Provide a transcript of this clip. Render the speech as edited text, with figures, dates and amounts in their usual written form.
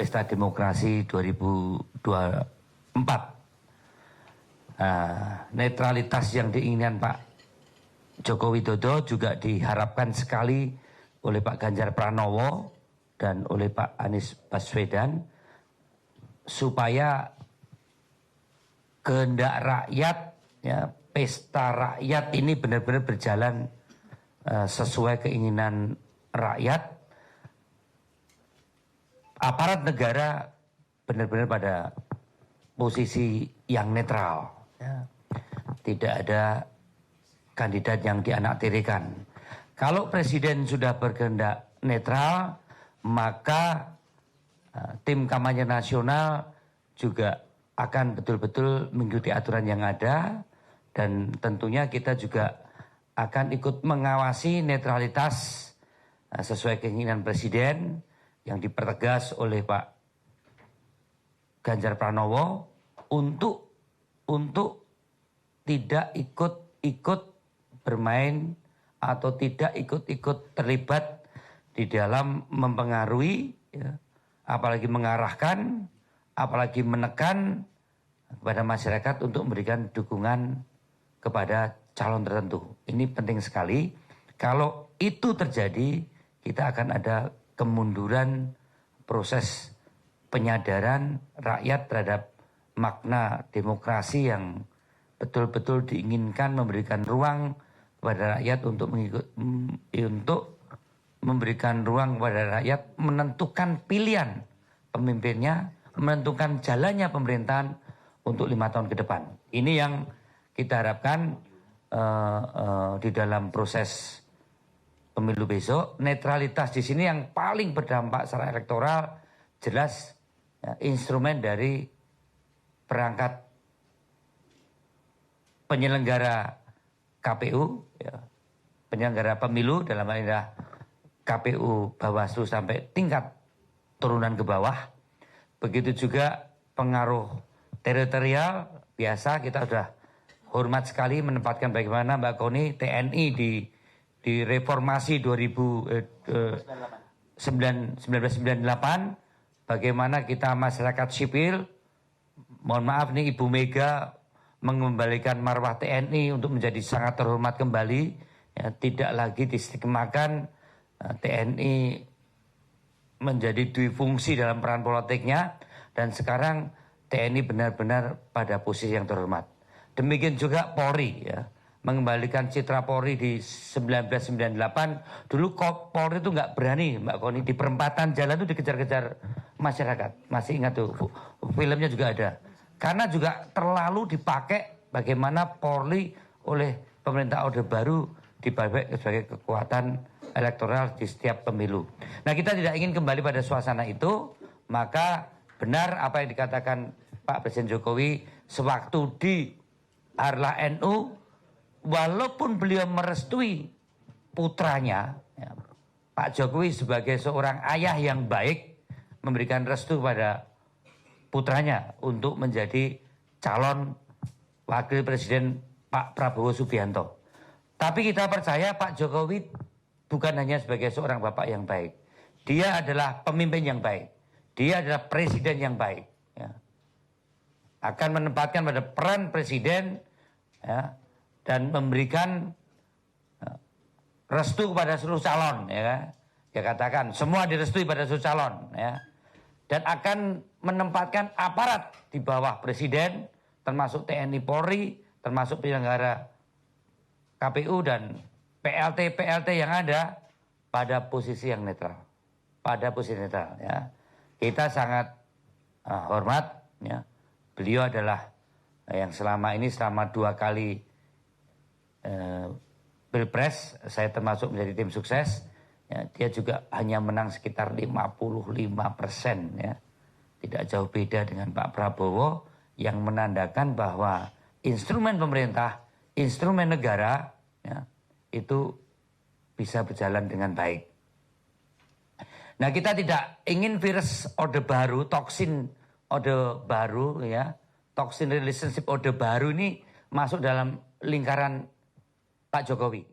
Pesta Demokrasi 2024. Netralitas yang diinginkan Pak Joko Widodo juga diharapkan sekali oleh Pak Ganjar Pranowo dan oleh Pak Anies Baswedan, supaya kehendak rakyat, ya, pesta rakyat ini benar-benar berjalan sesuai keinginan rakyat. Aparat negara benar-benar pada posisi yang netral, ya. Tidak ada kandidat yang dianaktirikan. Kalau presiden sudah berkehendak netral, maka tim kampanye nasional juga akan betul-betul mengikuti aturan yang ada, dan tentunya kita juga akan ikut mengawasi netralitas sesuai keinginan presiden yang dipertegas oleh Pak Ganjar Pranowo untuk tidak ikut bermain atau tidak ikut terlibat di dalam mempengaruhi, ya, apalagi mengarahkan, apalagi menekan kepada masyarakat untuk memberikan dukungan kepada calon tertentu. Ini penting sekali. Kalau itu terjadi, kita akan ada kemunduran proses penyadaran rakyat terhadap makna demokrasi yang betul-betul diinginkan, memberikan ruang kepada rakyat untuk memberikan ruang kepada rakyat menentukan pilihan pemimpinnya, menentukan jalannya pemerintahan untuk 5 tahun ke depan. Ini yang kita harapkan di dalam proses pemilu besok. Netralitas di sini yang paling berdampak secara elektoral jelas, ya, instrumen dari perangkat penyelenggara KPU, ya, penyelenggara pemilu dalam hal ini KPU, Bawaslu sampai tingkat turunan ke bawah. Begitu juga pengaruh teritorial. Biasa kita sudah hormat sekali menempatkan bagaimana Mbak Koni TNI di reformasi 1998, bagaimana kita masyarakat sipil, mohon maaf nih Ibu Mega mengembalikan marwah TNI untuk menjadi sangat terhormat kembali, ya, tidak lagi distigmakan. TNI menjadi duifungsi dalam peran politiknya, dan sekarang TNI benar-benar pada posisi yang terhormat. Demikian juga Polri, ya, mengembalikan citra Polri di 1998. Dulu Polri itu nggak berani, Mbak Koni, di perempatan jalan itu dikejar-kejar masyarakat. Masih ingat tuh, filmnya juga ada. Karena juga terlalu dipakai bagaimana Polri oleh pemerintah Orde Baru dipakai sebagai kekuatan elektoral di setiap pemilu. Nah, kita tidak ingin kembali pada suasana itu, maka benar apa yang dikatakan Pak Presiden Jokowi sewaktu di Harlah NU, walaupun beliau merestui putranya, ya, Pak Jokowi sebagai seorang ayah yang baik memberikan restu pada putranya untuk menjadi calon wakil presiden Pak Prabowo Subianto. Tapi kita percaya Pak Jokowi bukan hanya sebagai seorang bapak yang baik. Dia adalah pemimpin yang baik. Dia adalah presiden yang baik. Ya. Akan menempatkan pada peran presiden, ya, dan memberikan restu kepada seluruh calon. Ya. Dia katakan semua direstui pada seluruh calon. Ya. Dan akan menempatkan aparat di bawah presiden, termasuk TNI Polri, termasuk penyelenggara KPU dan PLT yang ada pada posisi yang netral. Pada posisi netral, ya. Kita sangat hormat, ya. Beliau adalah yang selama 2 kali Pilpres, saya termasuk menjadi tim sukses. Ya, dia juga hanya menang sekitar 55%, ya. Tidak jauh beda dengan Pak Prabowo, yang menandakan bahwa instrumen pemerintah, instrumen negara, ya, itu bisa berjalan dengan baik. Nah, kita tidak ingin virus Orde Baru, toksin Orde Baru, ya, toksin relationship Orde Baru ini masuk dalam lingkaran Pak Jokowi.